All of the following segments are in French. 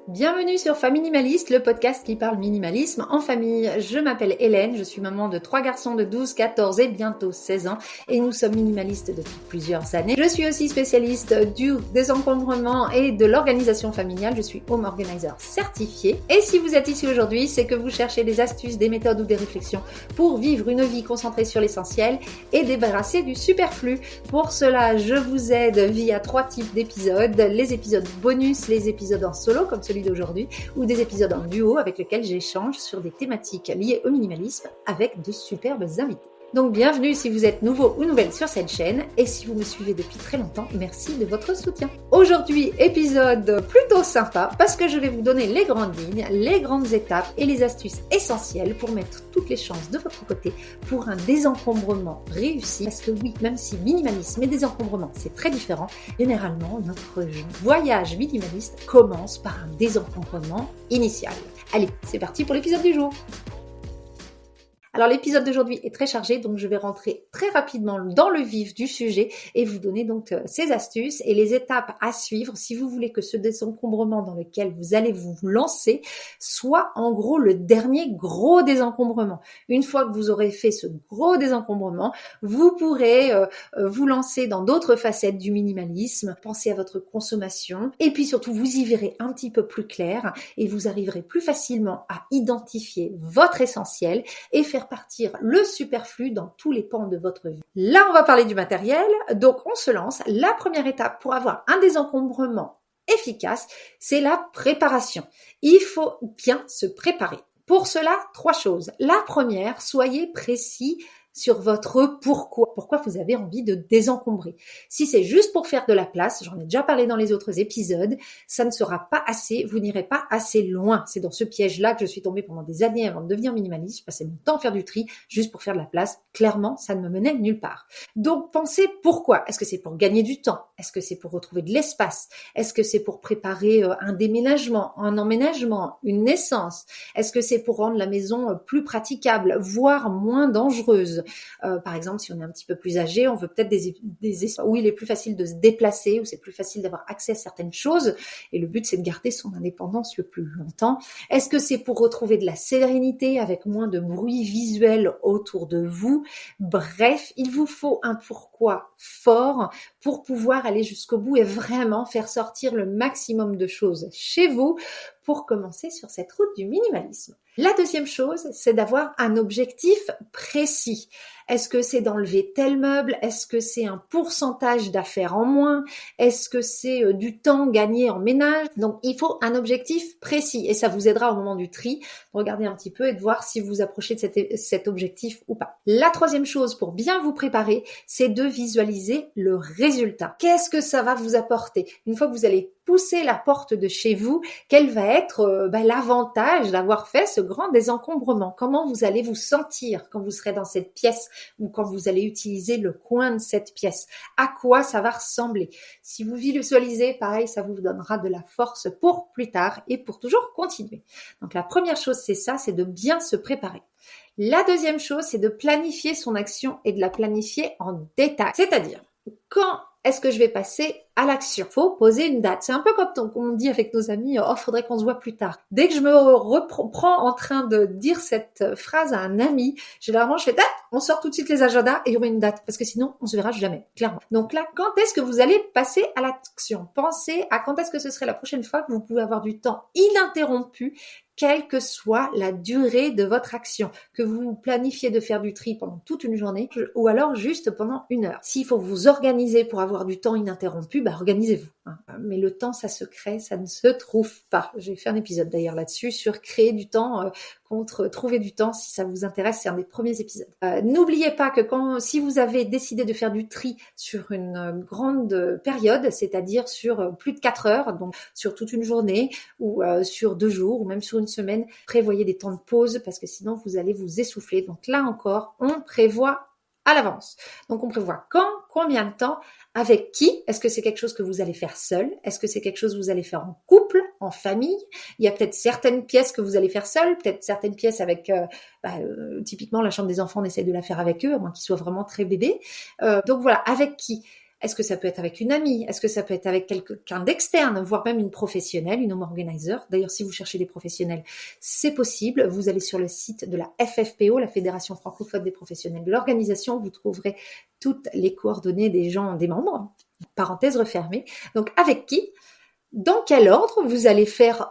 Bienvenue sur Famille Minimaliste, le podcast qui parle minimalisme en famille. Je m'appelle Hélène, je suis maman de 3 garçons de 12, 14 et bientôt 16 ans et nous sommes minimalistes depuis plusieurs années. Je suis aussi spécialiste du désencombrement et de l'organisation familiale. Je suis home organizer certifiée. Et si vous êtes ici aujourd'hui, c'est que vous cherchez des astuces, des méthodes ou des réflexions pour vivre une vie concentrée sur l'essentiel et débarrasser du superflu. Pour cela, je vous aide via 3 types d'épisodes. Les épisodes bonus, les épisodes en solo comme celui d'aujourd'hui ou des épisodes en duo avec lesquels j'échange sur des thématiques liées au minimalisme avec de superbes invités. Donc bienvenue si vous êtes nouveau ou nouvelle sur cette chaîne et si vous me suivez depuis très longtemps, merci de votre soutien. Aujourd'hui, épisode plutôt sympa parce que je vais vous donner les grandes lignes, les grandes étapes et les astuces essentielles pour mettre toutes les chances de votre côté pour un désencombrement réussi. Parce que oui, même si minimalisme et désencombrement c'est très différent, généralement notre voyage minimaliste commence par un désencombrement initial. Allez, c'est parti pour l'épisode du jour. Alors l'épisode d'aujourd'hui est très chargé, donc je vais rentrer très rapidement dans le vif du sujet et vous donner donc ces astuces et les étapes à suivre si vous voulez que ce désencombrement dans lequel vous allez vous lancer soit en gros le dernier gros désencombrement. Une fois que vous aurez fait ce gros désencombrement, vous pourrez vous lancer dans d'autres facettes du minimalisme, penser à votre consommation et puis surtout vous y verrez un petit peu plus clair et vous arriverez plus facilement à identifier votre essentiel et faire partir le superflu dans tous les pans de votre vie. Là, on va parler du matériel. Donc, on se lance. La première étape pour avoir un désencombrement efficace, c'est la préparation. Il faut bien se préparer. Pour cela, 3 choses. La première, soyez précis sur votre pourquoi. Pourquoi vous avez envie de désencombrer. Si c'est juste pour faire de la place, j'en ai déjà parlé dans les autres épisodes, ça ne sera pas assez, vous n'irez pas assez loin. C'est dans ce piège-là que je suis tombée pendant des années avant de devenir minimaliste. Je passais mon temps à faire du tri juste pour faire de la place. Clairement, ça ne me menait nulle part. Donc, pensez pourquoi. Est-ce que c'est pour gagner du temps? Est-ce que c'est pour retrouver de l'espace? Est-ce que c'est pour préparer un déménagement, un emménagement, une naissance? Est-ce que c'est pour rendre la maison plus praticable, voire moins dangereuse? Par exemple, si on est un petit peu plus âgé, on veut peut-être des espaces où il est plus facile de se déplacer, où c'est plus facile d'avoir accès à certaines choses. Et le but, c'est de garder son indépendance le plus longtemps. Est-ce que c'est pour retrouver de la sérénité avec moins de bruit visuel autour de vous? Bref, il vous faut un pourquoi fort pour pouvoir aller jusqu'au bout et vraiment faire sortir le maximum de choses chez vous pour commencer sur cette route du minimalisme. La deuxième chose, c'est d'avoir un objectif précis. Est-ce que c'est d'enlever tel meuble? Est-ce que c'est un pourcentage d'affaires en moins? Est-ce que c'est du temps gagné en ménage? Donc, il faut un objectif précis et ça vous aidera au moment du tri de regarder un petit peu et de voir si vous approchez de cet objectif ou pas. La troisième chose pour bien vous préparer, c'est de visualiser le résultat. Qu'est-ce que ça va vous apporter? Une fois que vous allez pousser la porte de chez vous, quel va être l'avantage d'avoir fait ce grand désencombrement? Comment vous allez vous sentir quand vous serez dans cette pièce ou quand vous allez utiliser le coin de cette pièce? À quoi ça va ressembler? Si vous visualisez, pareil, ça vous donnera de la force pour plus tard et pour toujours continuer. Donc la première chose, c'est ça, c'est de bien se préparer. La deuxième chose, c'est de planifier son action et de la planifier en détail. C'est-à-dire, quand est-ce que je vais passer à l'action? Faut poser une date. C'est un peu comme on dit avec nos amis, oh, faudrait qu'on se voit plus tard. Dès que je me reprends en train de dire cette phrase à un ami, généralement, je fais, on sort tout de suite les agendas et il y aura une date. Parce que sinon, on se verra jamais, clairement. Donc là, quand est-ce que vous allez passer à l'action? Pensez à quand est-ce que ce serait la prochaine fois que vous pouvez avoir du temps ininterrompu, quelle que soit la durée de votre action, que vous planifiez de faire du tri pendant toute une journée ou alors juste pendant 1 heure. S'il faut vous organiser pour avoir du temps ininterrompu, organisez-vous. Mais le temps, ça se crée, ça ne se trouve pas. J'ai fait un épisode d'ailleurs là-dessus sur créer du temps contre trouver du temps. Si ça vous intéresse, c'est un des premiers épisodes. N'oubliez pas que si vous avez décidé de faire du tri sur une grande période, c'est-à-dire sur plus de 4 heures, donc sur toute une journée ou sur 2 jours ou même sur une semaine, prévoyez des temps de pause parce que sinon vous allez vous essouffler. Donc là encore, on prévoit à l'avance. Donc on prévoit quand, combien de temps, avec qui? Est-ce que c'est quelque chose que vous allez faire seul? Est-ce que c'est quelque chose que vous allez faire en couple, en famille? Il y a peut-être certaines pièces que vous allez faire seul, peut-être certaines pièces avec, typiquement la chambre des enfants, on essaie de la faire avec eux, à moins qu'ils soient vraiment très bébés. Donc voilà, avec qui? Est-ce que ça peut être avec une amie? Est-ce que ça peut être avec quelqu'un d'externe, voire même une professionnelle, une home organizer? D'ailleurs, si vous cherchez des professionnels, c'est possible. Vous allez sur le site de la FFPO, la Fédération francophone des professionnels de l'organisation. Vous trouverez toutes les coordonnées des gens, des membres. Parenthèse refermée. Donc, avec qui? Dans quel ordre vous allez faire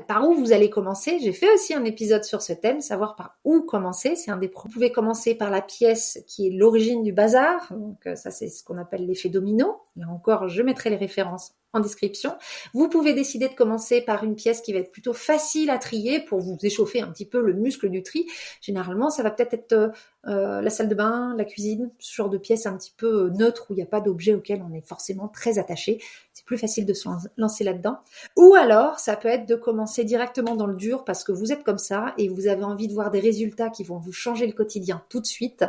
par où vous allez commencer? J'ai fait aussi un épisode sur ce thème, savoir par où commencer. Vous pouvez commencer par la pièce qui est l'origine du bazar. Donc ça, c'est ce qu'on appelle l'effet domino. Là encore, je mettrai les références en description. Vous pouvez décider de commencer par une pièce qui va être plutôt facile à trier pour vous échauffer un petit peu le muscle du tri. Généralement, ça va peut-être être la salle de bain, la cuisine, ce genre de pièce un petit peu neutre où il n'y a pas d'objet auquel on est forcément très attaché. C'est plus facile de se lancer là-dedans. Ou alors, ça peut être de commencer directement dans le dur parce que vous êtes comme ça et vous avez envie de voir des résultats qui vont vous changer le quotidien tout de suite.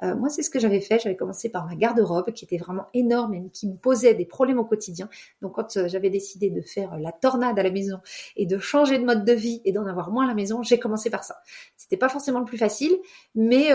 Moi, c'est ce que j'avais fait. J'avais commencé par ma garde-robe qui était vraiment énorme et qui me posait des problèmes au quotidien. Donc, quand j'avais décidé de faire la tornade à la maison et de changer de mode de vie et d'en avoir moins à la maison, j'ai commencé par ça. C'était pas forcément le plus facile, mais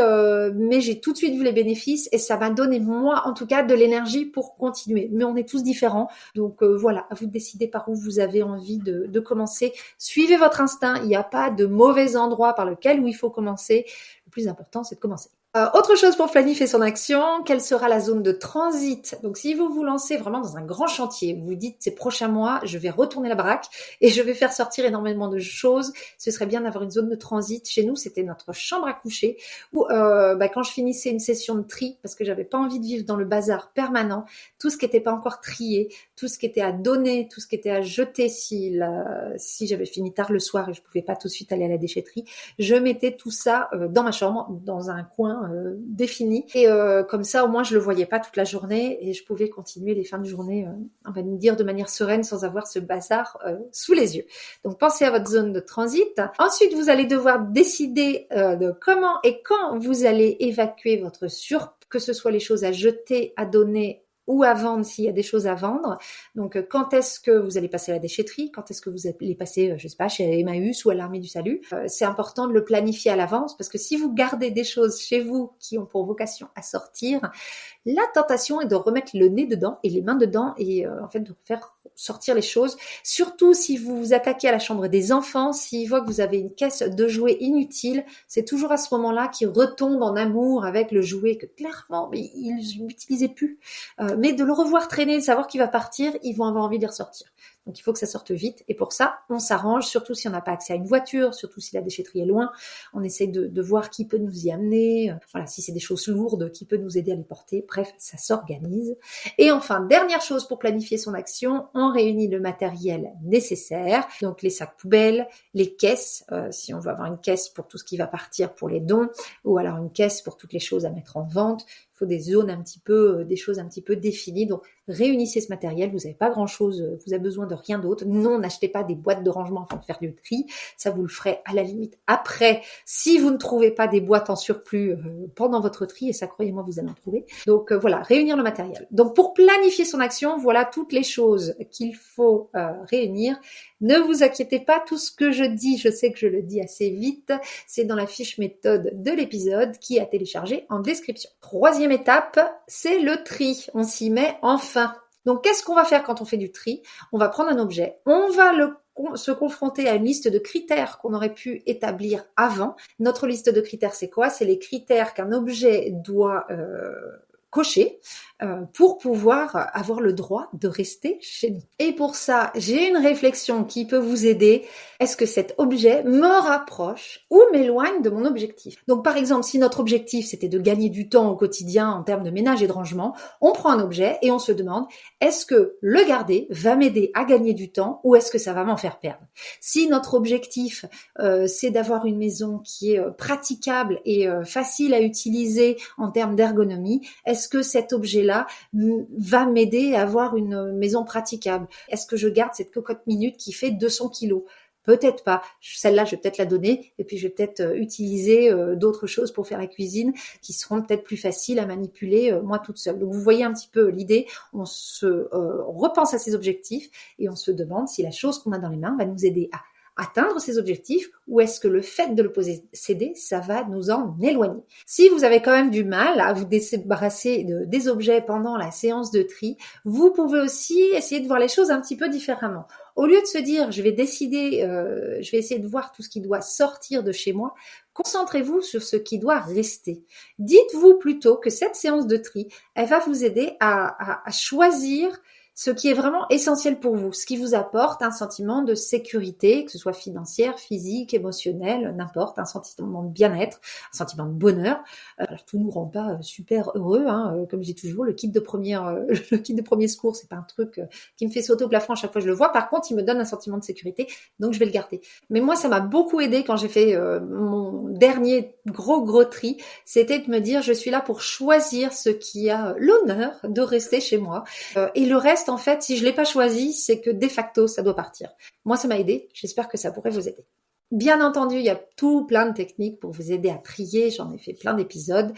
j'ai tout de suite vu les bénéfices et ça m'a donné, moi, en tout cas, de l'énergie pour continuer. Mais on est tous différents. Donc voilà, à vous de décider par où vous avez envie de commencer. Suivez votre instinct. Il n'y a pas de mauvais endroit par lequel où il faut commencer. Le plus important, c'est de commencer. Autre chose pour planifier son action, quelle sera la zone de transit? Donc, si vous vous lancez vraiment dans un grand chantier, vous vous dites ces prochains mois, je vais retourner la baraque et je vais faire sortir énormément de choses, ce serait bien d'avoir une zone de transit. Chez nous, c'était notre chambre à coucher où, quand je finissais une session de tri, parce que j'avais pas envie de vivre dans le bazar permanent, tout ce qui n'était pas encore trié, tout ce qui était à donner, tout ce qui était à jeter si j'avais fini tard le soir et je pouvais pas tout de suite aller à la déchetterie, je mettais tout ça dans ma chambre, dans un coin défini et comme ça au moins je le voyais pas toute la journée et je pouvais continuer les fins de journée on va nous dire de manière sereine sans avoir ce bazar sous les yeux. Donc pensez à votre zone de transit. Ensuite vous allez devoir décider de comment et quand vous allez évacuer votre que ce soit les choses à jeter, à donner ou à vendre s'il y a des choses à vendre. Donc, quand est-ce que vous allez passer à la déchetterie? Quand est-ce que vous allez passer, je sais pas, chez Emmaüs ou à l'Armée du Salut? C'est important de le planifier à l'avance parce que si vous gardez des choses chez vous qui ont pour vocation à sortir, la tentation est de remettre le nez dedans et les mains dedans et en fait de faire sortir les choses. Surtout si vous vous attaquez à la chambre des enfants, s'ils voient que vous avez une caisse de jouets inutile, c'est toujours à ce moment-là qu'ils retombent en amour avec le jouet que clairement ils n'utilisaient plus. Mais de le revoir traîner, de savoir qu'il va partir, ils vont avoir envie de les ressortir. Donc il faut que ça sorte vite et pour ça, on s'arrange, surtout si on n'a pas accès à une voiture, surtout si la déchetterie est loin, on essaie de voir qui peut nous y amener, voilà, si c'est des choses lourdes, qui peut nous aider à les porter, bref, ça s'organise. Et enfin, dernière chose pour planifier son action, on réunit le matériel nécessaire, donc les sacs poubelles, les caisses, si on veut avoir une caisse pour tout ce qui va partir pour les dons, ou alors une caisse pour toutes les choses à mettre en vente. Il faut des zones des choses un petit peu définies. Donc, réunissez ce matériel. Vous n'avez pas grand-chose, vous avez besoin de rien d'autre. Non, n'achetez pas des boîtes de rangement afin de faire du tri. Ça, vous le ferez à la limite après, si vous ne trouvez pas des boîtes en surplus pendant votre tri. Et ça, croyez-moi, vous allez en trouver. Donc, voilà, réunir le matériel. Donc, pour planifier son action, voilà toutes les choses qu'il faut réunir. Ne vous inquiétez pas, tout ce que je dis, je sais que je le dis assez vite, c'est dans la fiche méthode de l'épisode qui est à télécharger en description. Troisième étape, c'est le tri. On s'y met enfin. Donc, qu'est-ce qu'on va faire quand on fait du tri? On va prendre un objet, on va se confronter à une liste de critères qu'on aurait pu établir avant. Notre liste de critères, c'est quoi? C'est les critères qu'un objet doit cocher pour pouvoir avoir le droit de rester chez nous. Et pour ça, j'ai une réflexion qui peut vous aider. Est-ce que cet objet me rapproche ou m'éloigne de mon objectif? Donc par exemple, si notre objectif c'était de gagner du temps au quotidien en termes de ménage et de rangement, on prend un objet et on se demande, est-ce que le garder va m'aider à gagner du temps ou est-ce que ça va m'en faire perdre? Si notre objectif c'est d'avoir une maison qui est praticable et facile à utiliser en termes d'ergonomie, est-ce que cet objet-là va m'aider à avoir une maison praticable? Est-ce que je garde cette cocotte minute qui fait 200 kilos? Peut-être pas. Celle-là, je vais peut-être la donner et puis je vais peut-être utiliser d'autres choses pour faire la cuisine qui seront peut-être plus faciles à manipuler moi toute seule. Donc, vous voyez un petit peu l'idée. On repense à ses objectifs et on se demande si la chose qu'on a dans les mains va nous aider à atteindre ces objectifs ou est-ce que le fait de le posséder, ça va nous en éloigner? Si vous avez quand même du mal à vous débarrasser des objets pendant la séance de tri, vous pouvez aussi essayer de voir les choses un petit peu différemment. Au lieu de se dire, je vais essayer de voir tout ce qui doit sortir de chez moi, concentrez-vous sur ce qui doit rester. Dites-vous plutôt que cette séance de tri, elle va vous aider à choisir ce qui est vraiment essentiel pour vous, ce qui vous apporte un sentiment de sécurité, que ce soit financière, physique, émotionnelle, n'importe, un sentiment de bien-être, un sentiment de bonheur. Alors tout ne nous rend pas super heureux, comme je dis toujours, le kit de premier secours, c'est pas un truc qui me fait sauter au plafond à chaque fois que je le vois. Par contre, il me donne un sentiment de sécurité, donc je vais le garder. Mais moi, ça m'a beaucoup aidé quand j'ai fait mon dernier gros tri, c'était de me dire, je suis là pour choisir ce qui a l'honneur de rester chez moi. Et le reste, en fait, si je l'ai pas choisi, c'est que de facto, ça doit partir. Moi, ça m'a aidé. J'espère que ça pourrait vous aider. Bien entendu, il y a tout plein de techniques pour vous aider à trier. J'en ai fait plein d'épisodes.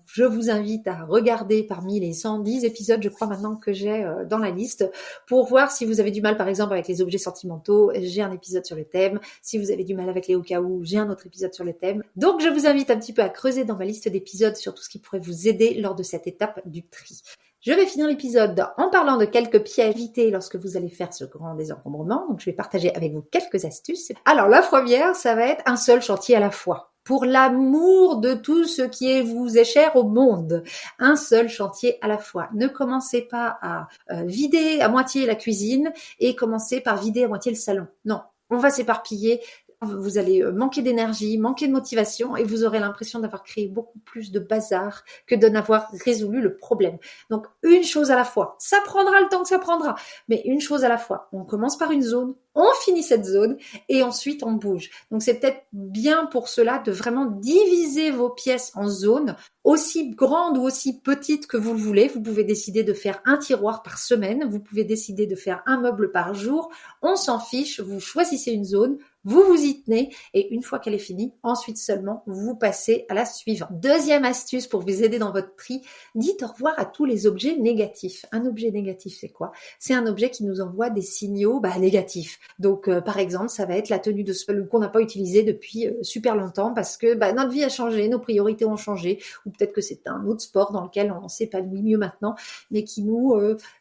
Je vous invite à regarder parmi les 110 épisodes, je crois maintenant que j'ai dans la liste, pour voir si vous avez du mal, par exemple, avec les objets sentimentaux. J'ai un épisode sur le thème. Si vous avez du mal avec les au cas où, j'ai un autre épisode sur le thème. Donc, je vous invite un petit peu à creuser dans ma liste d'épisodes sur tout ce qui pourrait vous aider lors de cette étape du tri. Je vais finir l'épisode en parlant de quelques pièges à éviter lorsque vous allez faire ce grand désencombrement. Donc, je vais partager avec vous quelques astuces. Alors, la première, ça va être un seul chantier à la fois. Pour l'amour de tout ce qui vous est cher au monde, un seul chantier à la fois. Ne commencez pas à vider à moitié la cuisine et commencez par vider à moitié le salon. Non, on va s'éparpiller. Vous allez manquer d'énergie, manquer de motivation et vous aurez l'impression d'avoir créé beaucoup plus de bazar que de n'avoir résolu le problème. Donc, une chose à la fois. Ça prendra le temps que ça prendra, mais une chose à la fois. On commence par une zone, on finit cette zone et ensuite on bouge. Donc, c'est peut-être bien pour cela de vraiment diviser vos pièces en zones aussi grandes ou aussi petites que vous le voulez. Vous pouvez décider de faire un tiroir par semaine, vous pouvez décider de faire un meuble par jour. On s'en fiche, vous choisissez une zone, vous vous y tenez et une fois qu'elle est finie, ensuite seulement, vous passez à la suivante. Deuxième astuce pour vous aider dans votre tri, dites au revoir à tous les objets négatifs. Un objet négatif, c'est quoi? C'est un objet qui nous envoie des signaux négatifs. Donc, par exemple, ça va être la tenue de sport qu'on n'a pas utilisée depuis super longtemps parce que notre vie a changé, nos priorités ont changé ou peut-être que c'est un autre sport dans lequel on s'épanouit mieux maintenant, mais qui nous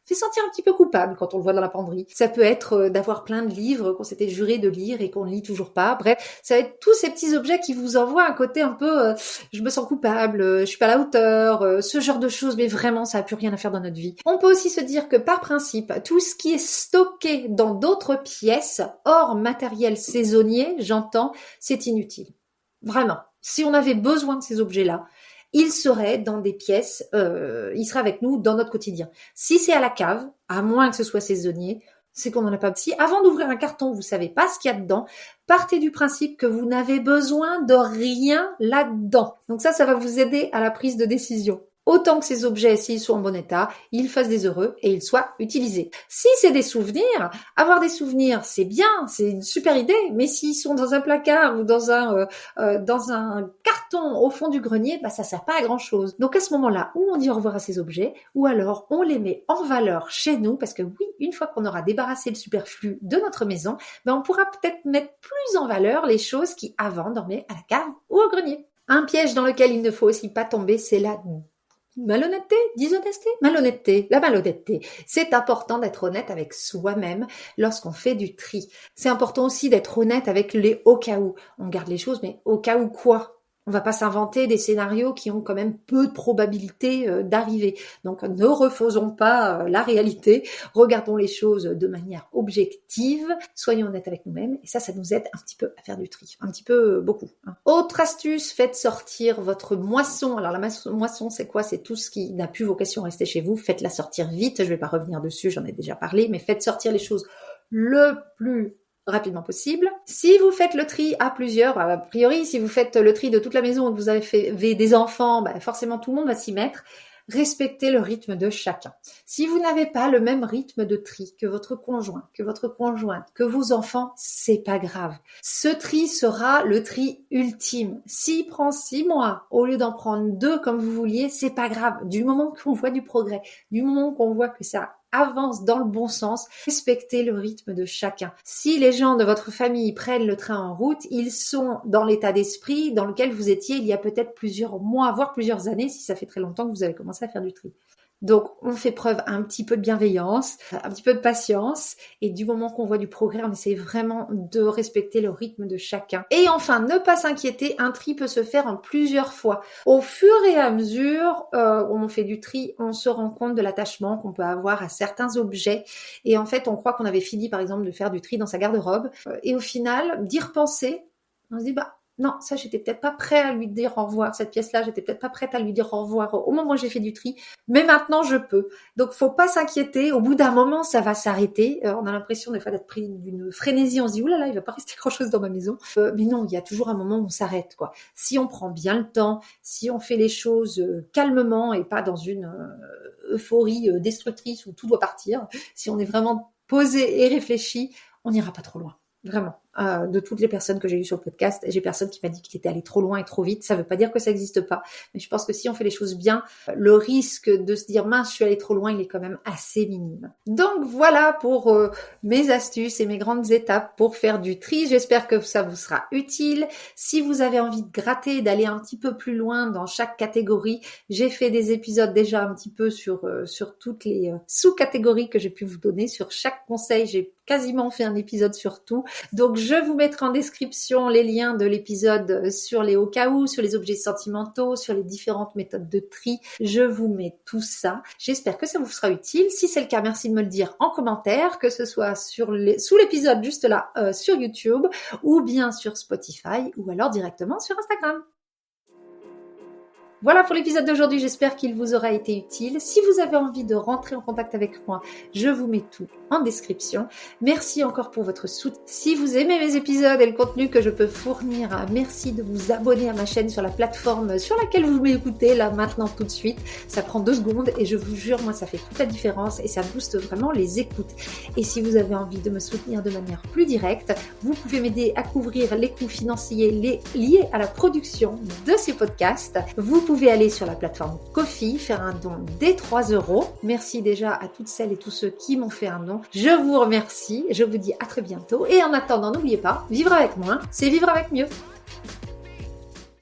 fait sentir un petit peu coupable quand on le voit dans la penderie. Ça peut être d'avoir plein de livres qu'on s'était juré de lire et qu'on ne lit toujours pas. Bref, ça va être tous ces petits objets qui vous envoient un côté un peu je me sens coupable, je suis pas à la hauteur, ce genre de choses, mais vraiment ça n'a plus rien à faire dans notre vie. On peut aussi se dire que par principe, tout ce qui est stocké dans d'autres pièces, hors matériel saisonnier, j'entends, c'est inutile. Vraiment. Si on avait besoin de ces objets-là, il serait dans des pièces, il serait avec nous dans notre quotidien. Si c'est à la cave, à moins que ce soit saisonnier, c'est qu'on n'en a pas. Si avant d'ouvrir un carton, vous savez pas ce qu'il y a dedans, partez du principe que vous n'avez besoin de rien là-dedans. Donc ça va vous aider à la prise de décision. Autant que ces objets, s'ils sont en bon état, ils fassent des heureux et ils soient utilisés. Si c'est des souvenirs, avoir des souvenirs, c'est bien, c'est une super idée, mais s'ils sont dans un placard ou dans un carton au fond du grenier, ça sert pas à grand chose. Donc à ce moment-là, ou on dit au revoir à ces objets, ou alors on les met en valeur chez nous, parce que oui, une fois qu'on aura débarrassé le superflu de notre maison, on pourra peut-être mettre plus en valeur les choses qui avant dormaient à la cave ou au grenier. Un piège dans lequel il ne faut aussi pas tomber, c'est la malhonnêteté, dishonesté, malhonnêteté, la malhonnêteté. C'est important d'être honnête avec soi-même lorsqu'on fait du tri. C'est important aussi d'être honnête avec les au cas où. On garde les choses, mais au cas où quoi? On va pas s'inventer des scénarios qui ont quand même peu de probabilité d'arriver. Donc ne refaisons pas la réalité, regardons les choses de manière objective, soyons honnêtes avec nous-mêmes et ça nous aide un petit peu à faire du tri, un petit peu beaucoup. Autre astuce, faites sortir votre moisson. Alors la moisson c'est quoi? C'est tout ce qui n'a plus vocation à rester chez vous, faites-la sortir vite, je vais pas revenir dessus, j'en ai déjà parlé, mais faites sortir les choses le plus rapidement possible. Si vous faites le tri à plusieurs, a priori, si vous faites le tri de toute la maison et que vous avez des enfants, forcément tout le monde va s'y mettre. Respectez le rythme de chacun. Si vous n'avez pas le même rythme de tri que votre conjoint, que votre conjointe, que vos enfants, c'est pas grave. Ce tri sera le tri ultime. S'il prend 6 mois au lieu d'en prendre 2 comme vous vouliez, c'est pas grave. Du moment qu'on voit du progrès, du moment qu'on voit que ça avance dans le bon sens. Respectez le rythme de chacun. Si les gens de votre famille prennent le train en route, ils sont dans l'état d'esprit dans lequel vous étiez il y a peut-être plusieurs mois, voire plusieurs années, si ça fait très longtemps que vous avez commencé à faire du tri. Donc, on fait preuve un petit peu de bienveillance, un petit peu de patience, et du moment qu'on voit du progrès, on essaie vraiment de respecter le rythme de chacun. Et enfin, ne pas s'inquiéter, un tri peut se faire en plusieurs fois. Au fur et à mesure où on fait du tri, on se rend compte de l'attachement qu'on peut avoir à certains objets, et en fait, on croit qu'on avait fini, par exemple, de faire du tri dans sa garde-robe, et au final, d'y repenser, on se dit, non, ça, j'étais peut-être pas prêt à lui dire au revoir. Cette pièce-là, j'étais peut-être pas prête à lui dire au revoir au moment où j'ai fait du tri. Mais maintenant, je peux. Donc, faut pas s'inquiéter. Au bout d'un moment, ça va s'arrêter. On a l'impression des fois d'être pris d'une frénésie. On se dit, oulala, il va pas rester grand-chose dans ma maison. Mais non, il y a toujours un moment où on s'arrête, quoi. Si on prend bien le temps, si on fait les choses calmement et pas dans une euphorie destructrice où tout doit partir, si on est vraiment posé et réfléchi, on n'ira pas trop loin. Vraiment. De toutes les personnes que j'ai eues sur le podcast, j'ai personne qui m'a dit qu'il était allé trop loin et trop vite. Ça veut pas dire que ça n'existe pas, mais je pense que si on fait les choses bien, le risque de se dire mince, je suis allé trop loin, il est quand même assez minime. Donc voilà pour mes astuces et mes grandes étapes pour faire du tri. J'espère que ça vous sera utile. Si vous avez envie de gratter, d'aller un petit peu plus loin dans chaque catégorie, j'ai fait des épisodes déjà un petit peu sur toutes les sous-catégories que j'ai pu vous donner. Sur chaque conseil, j'ai quasiment fait un épisode sur tout. Donc, je vous mettrai en description les liens de l'épisode sur les au cas où, sur les objets sentimentaux, sur les différentes méthodes de tri. Je vous mets tout ça. J'espère que ça vous sera utile. Si c'est le cas, merci de me le dire en commentaire, que ce soit sous l'épisode juste là sur YouTube ou bien sur Spotify ou alors directement sur Instagram. Voilà pour l'épisode d'aujourd'hui, j'espère qu'il vous aura été utile. Si vous avez envie de rentrer en contact avec moi, je vous mets tout en description. Merci encore pour votre soutien. Si vous aimez mes épisodes et le contenu que je peux fournir, merci de vous abonner à ma chaîne sur la plateforme sur laquelle vous m'écoutez, là maintenant tout de suite. Ça prend 2 secondes et je vous jure, moi ça fait toute la différence et ça booste vraiment les écoutes. Et si vous avez envie de me soutenir de manière plus directe, vous pouvez m'aider à couvrir les coûts financiers liés à la production de ces podcasts. Vous pouvez aller sur la plateforme Ko-fi, faire un don dès 3 €. Merci déjà à toutes celles et tous ceux qui m'ont fait un don. Je vous remercie. Je vous dis à très bientôt. Et en attendant, n'oubliez pas, vivre avec moins, c'est vivre avec mieux.